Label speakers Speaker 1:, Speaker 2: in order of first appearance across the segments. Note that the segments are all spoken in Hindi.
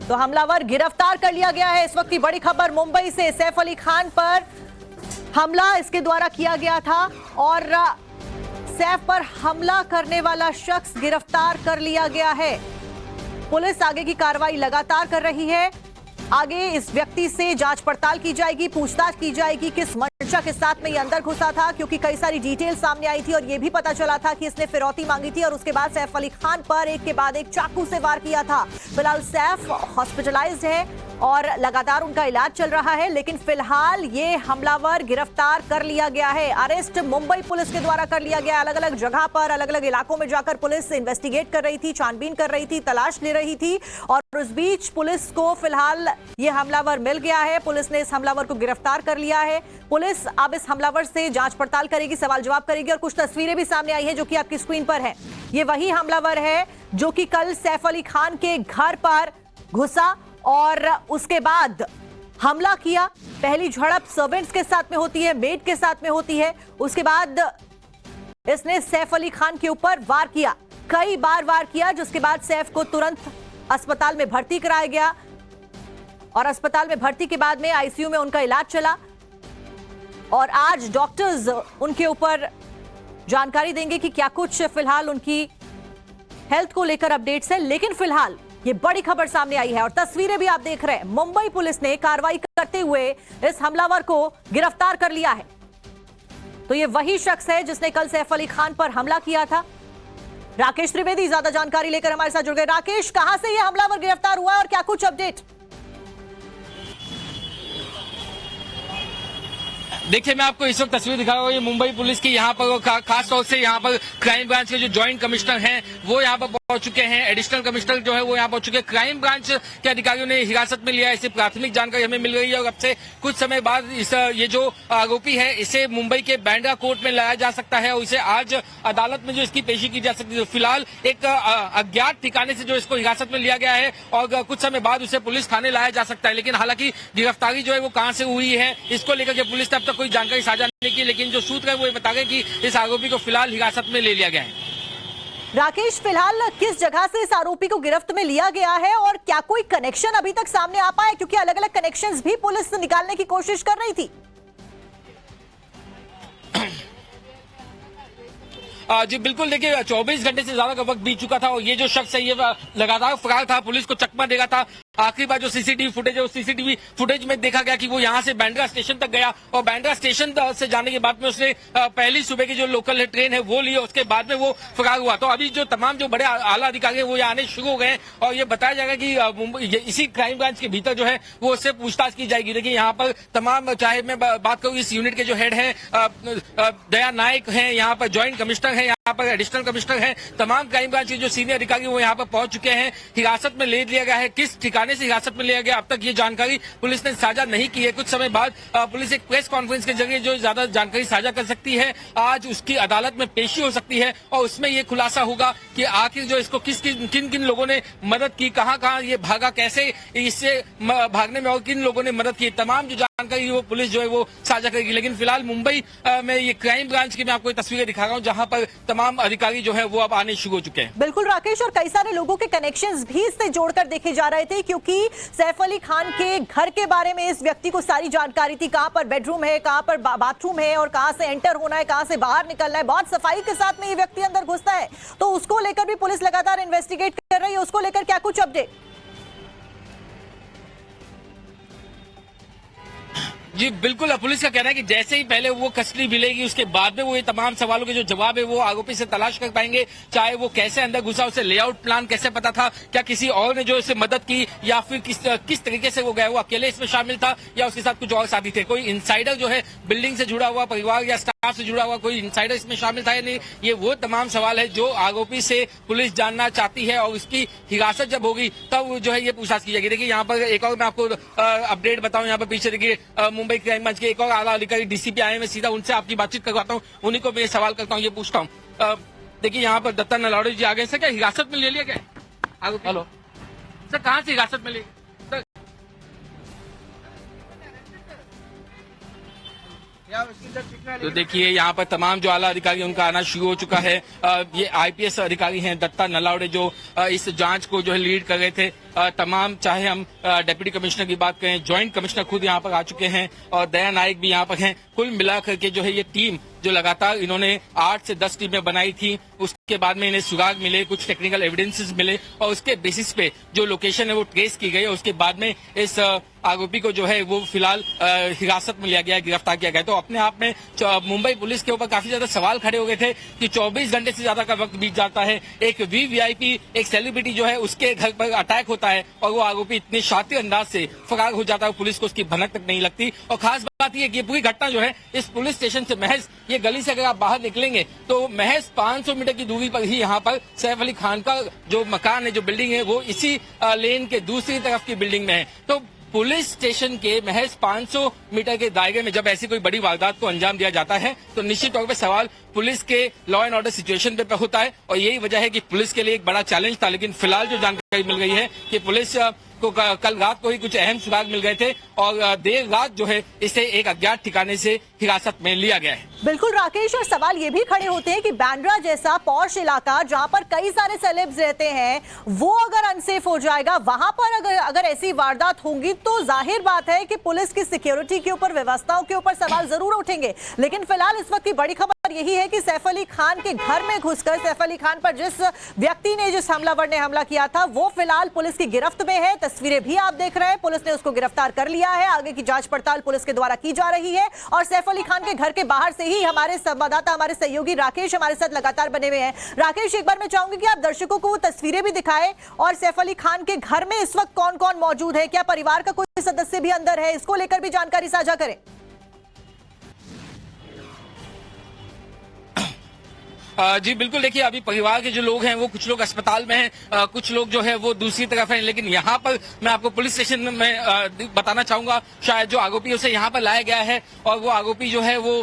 Speaker 1: तो हमलावर गिरफ्तार कर लिया गया है। इस वक्त की बड़ी खबर मुंबई से, सैफ अली खान पर हमला इसके द्वारा किया गया था और सैफ पर हमला करने वाला शख्स गिरफ्तार कर लिया गया है। पुलिस आगे की कार्रवाई लगातार कर रही है। आगे इस व्यक्ति से जांच पड़ताल की जाएगी, पूछताछ की जाएगी किस मंशा के साथ में ये अंदर घुसा था, क्योंकि कई सारी डिटेल सामने आई थी और ये भी पता चला था कि इसने फिरौती मांगी थी और उसके बाद सैफ अली खान पर एक के बाद एक चाकू से वार किया था। फिलहाल सैफ हॉस्पिटलाइज्ड है और लगातार उनका इलाज चल रहा है, लेकिन फिलहाल ये हमलावर गिरफ्तार कर लिया गया है। अरेस्ट मुंबई पुलिस के द्वारा कर लिया गया। अलग अलग जगह पर, अलग अलग इलाकों में जाकर पुलिस इन्वेस्टिगेट कर रही थी, छानबीन कर रही थी, तलाश ले रही थी और उस बीच पुलिस को फिलहाल ये हमलावर मिल गया है। पुलिस ने इस हमलावर को गिरफ्तार कर लिया है। पुलिस अब इस हमलावर से जांच पड़ताल करेगी, सवाल जवाब करेगी और कुछ तस्वीरें भी सामने आई हैं जो कि आपकी स्क्रीन पर है। ये वही हमलावर है जो कि कल सैफ अली खान के घर पर घुसा और उसके बाद हमला किया। पहली झड़प सर्वेंट्स के साथ में होती है, मेड के साथ में होती है। उसके बाद इसने सैफ अली खान के ऊपर वार किया, कई बार वार किया, जिसके बाद सैफ को तुरंत अस्पताल में भर्ती कराया गया और अस्पताल में भर्ती के बाद में आईसीयू में उनका इलाज चला और आज डॉक्टर्स उनके ऊपर जानकारी देंगे कि क्या कुछ फिलहाल उनकी हेल्थ को लेकर अपडेट्स है। लेकिन फिलहाल ये बड़ी खबर सामने आई है और तस्वीरें भी आप देख रहे हैं। मुंबई पुलिस ने कार्रवाई करते हुए इस हमलावर को गिरफ्तार कर लिया है। तो ये वही शख्स है जिसने कल सैफ अली खान पर हमला किया था। राकेश त्रिवेदी ज्यादा जानकारी लेकर हमारे साथ जुड़ गए। राकेश, कहां से ये हमलावर गिरफ्तार हुआ और क्या कुछ अपडेट?
Speaker 2: देखिए, मैं आपको इस वक्त तस्वीर दिखा रहा हूँ। ये मुंबई पुलिस की यहाँ पर खास तौर से यहाँ पर क्राइम ब्रांच के जो जॉइंट कमिश्नर हैं वो यहाँ पर पहुंच चुके हैं। एडिशनल कमिश्नर जो है वो यहाँ पहुंच चुके हैं। क्राइम ब्रांच के अधिकारियों ने हिरासत में लिया है। इससे प्राथमिक जानकारी हमें मिल रही है और अब से कुछ समय बाद ये जो आरोपी है इसे मुंबई के बांद्रा कोर्ट में लाया जा सकता है और इसे आज अदालत में जो इसकी पेशी की जा सकती है। फिलहाल एक अज्ञात ठिकाने से जो इसको हिरासत में लिया गया है और कुछ समय बाद उसे पुलिस थाने लाया जा सकता है। लेकिन हालांकि गिरफ्तारी जो है वो कहां से हुई है इसको लेकर के पुलिस ने अब तक कोई जानकारी साझा नहीं की, लेकिन जो सूत्र है वो ये बता गए कि इस आरोपी को फिलहाल हिरासत में ले लिया गया है।
Speaker 1: राकेश, फिलहाल किस जगह से इस आरोपी को गिरफ्त में लिया गया है और क्या कोई कनेक्शन अभी तक सामने आ पाया, क्योंकि अलग अलग कनेक्शंस भी पुलिस निकालने की कोशिश कर रही थी?
Speaker 2: जी बिल्कुल, देखिए 24 घंटे से ज्यादा का वक्त बीत चुका था और ये जो शख्स है ये लगातार फरार था, पुलिस को चकमा दे रहा था। आखिरी बार जो सीसीटीवी फुटेज है उस सीसीटीवी फुटेज में देखा गया कि वो यहाँ से बांद्रा स्टेशन तक गया और बांद्रा स्टेशन से जाने के बाद में उसने पहली सुबह की जो लोकल ट्रेन है वो ली और उसके बाद में वो फरार हुआ। तो अभी जो तमाम जो बड़े आला अधिकारी है वो यहाँ आने शुरू हो गए और ये बताया जाएगा कि मुंबई इसी क्राइम ब्रांच के भीतर जो है वो उससे पूछताछ की जाएगी। देखिए यहाँ पर तमाम, चाहे मैं बात करूँ इस यूनिट के जो हेड है दया नायक है, यहाँ पर ज्वाइंट कमिश्नर है, यहाँ पर एडिशनल कमिश्नर है, तमाम क्राइम ब्रांच के जो सीनियर अधिकारी वो यहाँ पर पहुंच चुके हैं। हिरासत में ले लिया गया है। किस ठिकाने से हिरासत में लिया गया अब तक ये जानकारी पुलिस ने साझा नहीं की है। कुछ समय बाद पुलिस एक प्रेस कॉन्फ्रेंस के जरिए जो ज्यादा जानकारी साझा कर सकती है। आज उसकी अदालत में पेशी हो सकती है और उसमें ये खुलासा होगा कि आखिर जो इसको किन किन लोगों ने मदद की, कहां कहां ये भागा, कैसे इससे भागने में और किन लोगों ने मदद की, तमाम जो जानकारी वो पुलिस जो है वो साझा करेगी। लेकिन फिलहाल मुंबई में ये क्राइम ब्रांच की मैं आपको तस्वीरें दिखा रहा हूँ जहां पर तमाम अधिकारी जो है वो अब आने शुरू हो चुके हैं।
Speaker 1: बिल्कुल राकेश, और कई सारे लोगों के कनेक्शंस भी इससे जोड़कर देखे जा रहे थे, क्योंकि सैफ अली खान के घर के बारे में इस व्यक्ति को सारी जानकारी थी। कहां पर बेडरूम है, कहां पर बाथरूम है और कहां से एंटर होना है, कहां से बाहर निकलना है। बहुत सफाई के साथ में ये व्यक्ति अंदर घुसता है, तो उसको लेकर भी पुलिस लगातार इन्वेस्टिगेट कर रही है। उसको लेकर क्या कुछ अपडेट?
Speaker 2: जी बिल्कुल, पुलिस का कहना है कि जैसे ही पहले वो कस्टडी मिलेगी उसके बाद में वो ये तमाम सवालों के जो जवाब है वो आरोपी से तलाश कर पाएंगे। चाहे वो कैसे अंदर घुसा, उसे लेआउट प्लान कैसे पता था, क्या किसी और ने जो इसे मदद की या फिर किस तरीके से वो गया, वो अकेले इसमें शामिल था या उसके साथ कुछ और साथी थे। कोई इंसाइडर जो है बिल्डिंग से जुड़ा हुआ, परिवार या स्टाफ से जुड़ा हुआ कोई इंसाइडर इसमें शामिल था या नहीं, ये वो तमाम सवाल है जो आरोपी से पुलिस जानना चाहती है और उसकी हिरासत जब होगी तब जो है ये पूछताछ की जाएगी। देखिए यहाँ पर एक और मैं आपको अपडेट बताऊं, यहाँ पर पीछे देखिए मुंबई क्राइम ब्रांच के एक और आला अधिकारी डीसीपी आए, मैं सीधा उनसे आपकी बातचीत करवाता हूँ, उन्हीं को मैं सवाल करता हूँ, ये पूछता हूँ। देखिए यहाँ पर दत्ता नलावड़े जी आ गए। सर क्या हिरासत में ले लिया गया? हेलो सर, कहाँ से हिरासत में ले सर? तो देखिए यहाँ पर तमाम जो आला अधिकारी उनका आना शुरू हो चुका है। ये आईपीएस अधिकारी हैं दत्ता नलावड़े जो इस जांच को जो है लीड कर रहे थे। तमाम चाहे हम डिप्टी कमिश्नर की बात करें, ज्वाइंट कमिश्नर खुद यहाँ पर आ चुके हैं और दया नायक भी यहाँ पर हैं। कुल मिलाकर के जो है ये टीम जो लगातार इन्होंने 8 से 10 टीमें बनाई थी, उसके बाद में इन्हें सुराग मिले, कुछ टेक्निकल एविडेंसेस मिले और उसके बेसिस पे जो लोकेशन है वो ट्रेस की गई और उसके बाद में इस आरोपी को जो है वो फिलहाल हिरासत में लिया गया, गिरफ्तार किया गया। तो अपने आप में मुंबई पुलिस के ऊपर काफी ज्यादा सवाल खड़े हो गए थे कि 24 घंटे से ज्यादा का वक्त बीत जाता है, एक वीवीआईपी एक सेलिब्रिटी जो है उसके घर पर अटैक होता है और वो आरोपी इतने शातिर अंदाज से फरार हो जाता है, पुलिस को उसकी भनक तक नहीं लगती। और खास बात यह कि ये पूरी घटना जो है इस पुलिस स्टेशन से महज ये गली से अगर आप बाहर निकलेंगे तो महज 500 मीटर की दूरी पर ही यहाँ पर सैफ अली खान का जो मकान है, जो बिल्डिंग है, वो इसी लेन के दूसरी तरफ की बिल्डिंग में है। तो पुलिस स्टेशन के महज 500 मीटर के दायरे में जब ऐसी कोई बड़ी वारदात को अंजाम दिया जाता है तो निश्चित तौर पर सवाल पुलिस के लॉ एंड ऑर्डर सिचुएशन पे होता है और यही वजह है कि पुलिस के लिए एक बड़ा चैलेंज था। लेकिन फिलहाल जो जानकारी मिल गई है कि पुलिस को कल रात को ही कुछ अहम सुराग मिल गए थे और देर रात जो है इसे एक अज्ञात ठिकाने से हिरासत में लिया गया है।
Speaker 1: बिल्कुल राकेश, और सवाल ये भी खड़े होते हैं कि बांद्रा जैसा पॉश इलाका जहां पर कई सारे सेलेब्स रहते हैं, वो अगर अनसेफ हो जाएगा, वहां पर अगर ऐसी वारदात होंगी तो जाहिर बात है कि पुलिस की सिक्योरिटी के ऊपर, व्यवस्थाओं के ऊपर सवाल जरूर उठेंगे। लेकिन फिलहाल इस वक्त की बड़ी खबर यही है कि सैफ अली खान के घर में घुसकर सैफ अली खान पर जिस व्यक्ति ने, जिस हमलावर ने हमला किया था, वो फिलहाल पुलिस की गिरफ्त में है। तस्वीरें भी आप देख रहे हैं, पुलिस ने उसको गिरफ्तार कर लिया है। आगे की जांच पड़ताल पुलिस के द्वारा की जा रही है और सैफ अली खान के घर के बाहर से ही हमारे संवाददाता, हमारे सहयोगी राकेश हमारे साथ लगातार बने हुए हैं। राकेश, एक बार मैं चाहूंगी कि आप दर्शकों को वो तस्वीरें भी दिखाएं और सैफ अली खान के घर में इस वक्त कौन कौन मौजूद है, क्या परिवार का कोई सदस्य भी अंदर है, इसको लेकर भी जानकारी साझा करें।
Speaker 2: जी बिल्कुल, देखिए अभी परिवार के जो लोग हैं वो कुछ लोग अस्पताल में हैं, कुछ लोग जो है वो दूसरी तरफ हैं। लेकिन यहाँ पर मैं आपको पुलिस स्टेशन में बताना चाहूंगा, शायद जो आरोपी उसे यहाँ पर लाया गया है और वो आरोपी जो है वो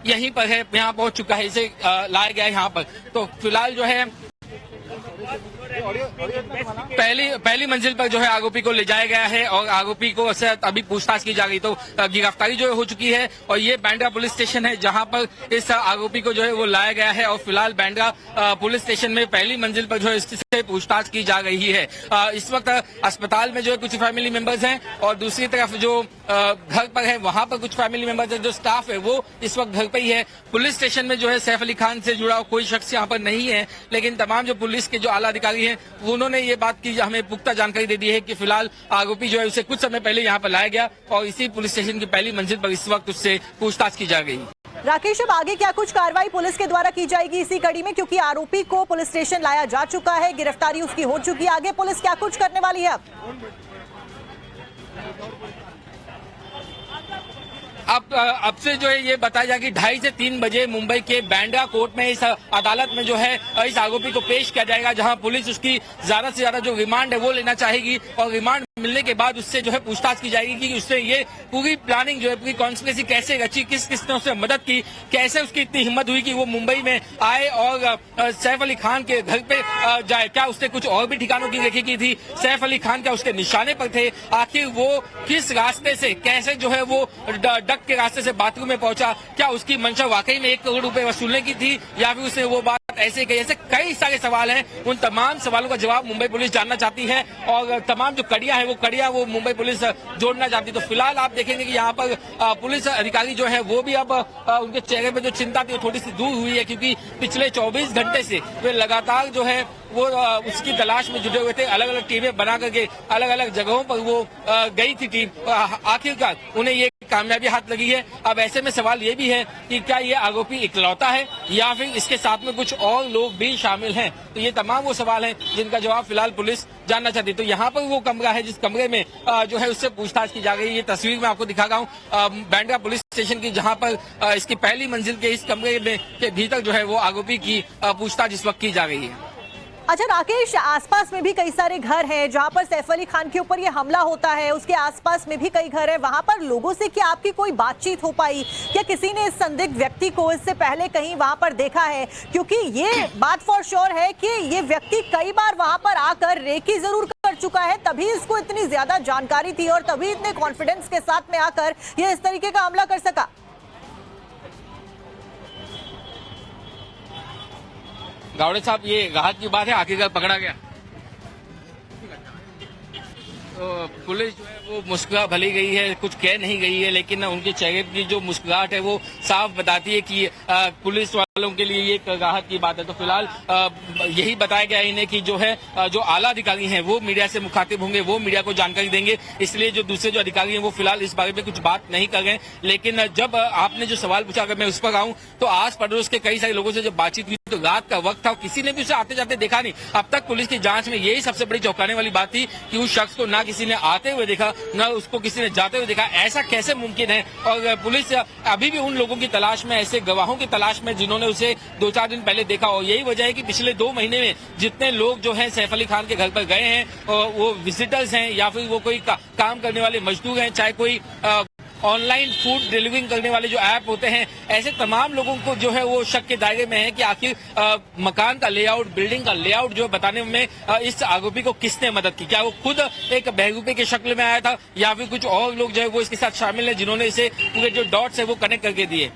Speaker 2: यहीं पर है, यहाँ पहुंच चुका है, इसे लाया गया है यहाँ पर। तो फिलहाल जो है पहली मंजिल पर जो है आरोपी को ले जाया गया है और आरोपी को अभी पूछताछ की जा रही। तो गिरफ्तारी जो है हो चुकी है और ये बांद्रा पुलिस स्टेशन है जहां पर इस आरोपी को जो है वो लाया गया है और फिलहाल बांद्रा पुलिस स्टेशन में पहली मंजिल पर जो है इससे पूछताछ की जा रही है। इस वक्त अस्पताल में जो है कुछ फैमिली मेंबर्स हैं और दूसरी तरफ जो घर पर है वहां पर कुछ फैमिली मेंबर्स है, जो स्टाफ है वो इस वक्त घर पर ही है। पुलिस स्टेशन में जो है सैफ अली खान से जुड़ा कोई शख्स यहाँ पर नहीं है, लेकिन तमाम जो पुलिस के जो आला अधिकारी हैं उन्होंने ये बात की, हमें पुख्ता जानकारी दे दी है कि फिलहाल आरोपी जो है उसे कुछ समय पहले यहाँ पर लाया गया और इसी पुलिस स्टेशन की पहली मंजिल पर इस वक्त उससे पूछताछ की जा रही है।
Speaker 1: राकेश, अब आगे क्या कुछ कार्रवाई पुलिस के द्वारा की जाएगी इसी कड़ी में, क्योंकि आरोपी को पुलिस स्टेशन लाया जा चुका है, गिरफ्तारी उसकी हो चुकी है, आगे पुलिस क्या कुछ करने वाली है?
Speaker 2: अब से जो है ये बताया जाए कि 2:30 से 3 बजे मुंबई के बांद्रा कोर्ट में इस अदालत में जो है इस आरोपी को पेश किया जाएगा, जहां पुलिस उसकी ज्यादा से ज्यादा जो रिमांड है वो लेना चाहेगी और रिमांड मिलने के बाद उससे जो है पूछताछ की जाएगी कि उससे ये पूरी प्लानिंग जो है, पूरी कॉन्स्पिरेसी कैसे रची, किसने उसे मदद की, कैसे उसकी इतनी हिम्मत हुई कि वो मुंबई में आए और सैफ अली खान के घर पे जाए, क्या उसने कुछ और भी ठिकानों की रेकी की थी, सैफ अली खान क्या उसके निशाने पर थे, आखिर वो किस रास्ते से, कैसे जो है वो डक के रास्ते से बाथरूम में पहुंचा, क्या उसकी मंशा वाकई में 1 करोड़ रुपए वसूलने की थी या फिर उसने वो बात ऐसे कही। ऐसे कई सारे सवाल हैं, उन तमाम सवालों का जवाब मुंबई पुलिस जानना चाहती है और तमाम जो कड़ियां हैं वो मुंबई पुलिस जोड़ना चाहती है। तो फिलहाल आप देखेंगे कि यहाँ पर पुलिस अधिकारी जो है वो भी अब उनके चेहरे पे जो चिंता थी वो थोड़ी सी दूर हुई है, क्योंकि पिछले 24 घंटे से वे लगातार जो है वो उसकी तलाश में जुटे हुए थे। अलग अलग टीमें बना करके अलग अलग जगहों पर वो गई थी टीम, आखिरकार उन्हें ये कामयाबी हाथ लगी है। अब ऐसे में सवाल ये भी है कि क्या ये आरोपी इकलौता है या फिर इसके साथ में कुछ और लोग भी शामिल हैं। तो ये तमाम वो सवाल हैं जिनका जवाब फिलहाल पुलिस जानना चाहती है। तो यहाँ पर वो कमरा है जिस कमरे में जो है उससे पूछताछ की जा रही है। ये तस्वीर मैं आपको दिखा रहा हूँ बांद्रा पुलिस स्टेशन की, जहाँ पर इसकी पहली मंजिल के इस कमरे में के भीतर जो है वो आरोपी की पूछताछ इस वक्त की जा रही है।
Speaker 1: अच्छा राकेश, आसपास में भी कई सारे घर हैं जहां पर सैफ अली खान के ऊपर ये हमला होता है, उसके आसपास में भी कई घर हैं, वहां पर लोगों से क्या आपकी कोई बातचीत हो पाई? क्या किसी ने इस संदिग्ध व्यक्ति को इससे पहले कहीं वहां पर देखा है? क्योंकि ये बात फॉर श्योर है कि ये व्यक्ति कई बार वहां पर आकर रेकी जरूर कर चुका है, तभी इसको इतनी ज्यादा जानकारी थी और तभी इतने कॉन्फिडेंस के साथ में आकर ये इस तरीके का हमला कर सका।
Speaker 2: गावड़े साहब, ये राहत की बात है, आखिरकार पकड़ा गया। तो पुलिस जो है वो मुस्कुरा भली गई है, कुछ कह नहीं गई है, लेकिन उनके चेहरे की जो मुस्कुराहट है वो साफ बताती है कि पुलिस वालों के लिए ये एक राहत की बात है। तो फिलहाल यही बताया गया है इन्हें कि जो है जो आला अधिकारी हैं वो मीडिया से मुखातिब होंगे, वो मीडिया को जानकारी देंगे, इसलिए जो दूसरे जो अधिकारी हैं वो फिलहाल इस बारे में कुछ बात नहीं कर रहे हैं। लेकिन जब आपने जो सवाल पूछा, अगर मैं उस पर आऊं तो आस पड़ोस के कई सारे लोगों से जब बातचीत हुई तो रात का वक्त था, किसी ने भी उसे आते जाते देखा नहीं। अब तक पुलिस की जांच में यही सबसे बड़ी चौंकाने वाली बात थी कि उस शख्स को ना किसी ने आते हुए देखा, न उसको किसी ने जाते हुए देखा। ऐसा कैसे मुमकिन है? और पुलिस अभी भी उन लोगों की तलाश में, ऐसे गवाहों की तलाश में जिन्होंने उसे 2-4 दिन पहले देखा। और यही वजह है कि पिछले 2 महीने में जितने लोग जो हैं सैफ अली खान के घर पर गए हैं, वो विजिटर्स हैं या फिर वो कोई काम करने वाले मजदूर हैं, चाहे कोई ऑनलाइन फूड डिलीवरिंग करने वाले जो ऐप होते हैं, ऐसे तमाम लोगों को जो है वो शक के दायरे में है कि आखिर मकान का लेआउट, बिल्डिंग का लेआउट जो बताने में इस आरोपी को किसने मदद की। क्या वो खुद एक बहरूपे के शक्ल में आया था या फिर कुछ और लोग जो है वो इसके साथ शामिल हैं जिन्होंने इसे पूरे जो डॉट्स है वो कनेक्ट करके दिए।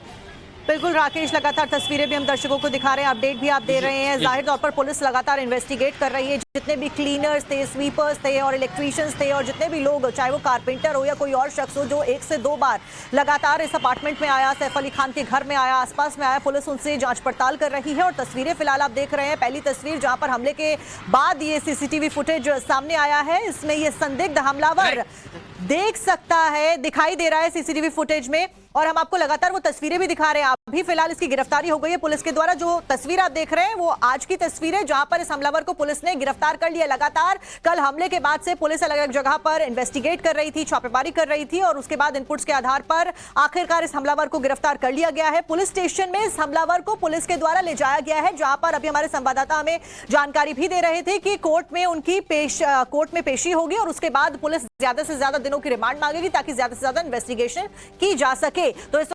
Speaker 1: बिल्कुल राकेश, लगातार तस्वीरें भी हम दर्शकों को दिखा रहे हैं, अपडेट भी आप दे रहे हैं। जाहिर तौर पर पुलिस लगातार इन्वेस्टिगेट कर रही है। जितने भी क्लीनर्स थे, स्वीपर्स थे और इलेक्ट्रीशियंस थे और जितने भी लोग, चाहे वो कारपेंटर हो या कोई और शख्स हो जो 1 से 2 बार लगातार इस अपार्टमेंट में आया, सैफ अली खान के घर में आया, आसपास में आया, पुलिस उनसे जांच पड़ताल कर रही है। और तस्वीरें फिलहाल आप देख रहे हैं, पहली तस्वीर जहां पर हमले के बाद ये सीसीटीवी फुटेज सामने आया है, इसमें ये संदिग्ध हमलावर देख सकता है, दिखाई दे रहा है सीसीटीवी फुटेज में। और हम आपको लगातार वो तस्वीरें भी दिखा रहे हैं। अभी फिलहाल इसकी गिरफ्तारी हो गई है पुलिस के द्वारा। जो तस्वीर आप देख रहे हैं वो आज की तस्वीर है जहां पर इस हमलावर को पुलिस ने गिरफ्तार कर लिया। लगातार कल हमले के बाद से पुलिस अलग अलग जगह पर इन्वेस्टिगेट कर रही थी, छापेमारी कर रही थी और उसके बाद इनपुट्स के आधार पर आखिरकार इस हमलावर को गिरफ्तार कर लिया गया है। पुलिस स्टेशन में इस हमलावर को पुलिस के द्वारा ले जाया गया है, जहां पर अभी हमारे संवाददाता हमें जानकारी भी दे रहे थे कि कोर्ट में पेशी होगी और उसके बाद पुलिस ज्यादा से ज्यादा दिनों की रिमांड मांगेगी ताकि ज्यादा से ज्यादा इन्वेस्टिगेशन की जा सके। तो इस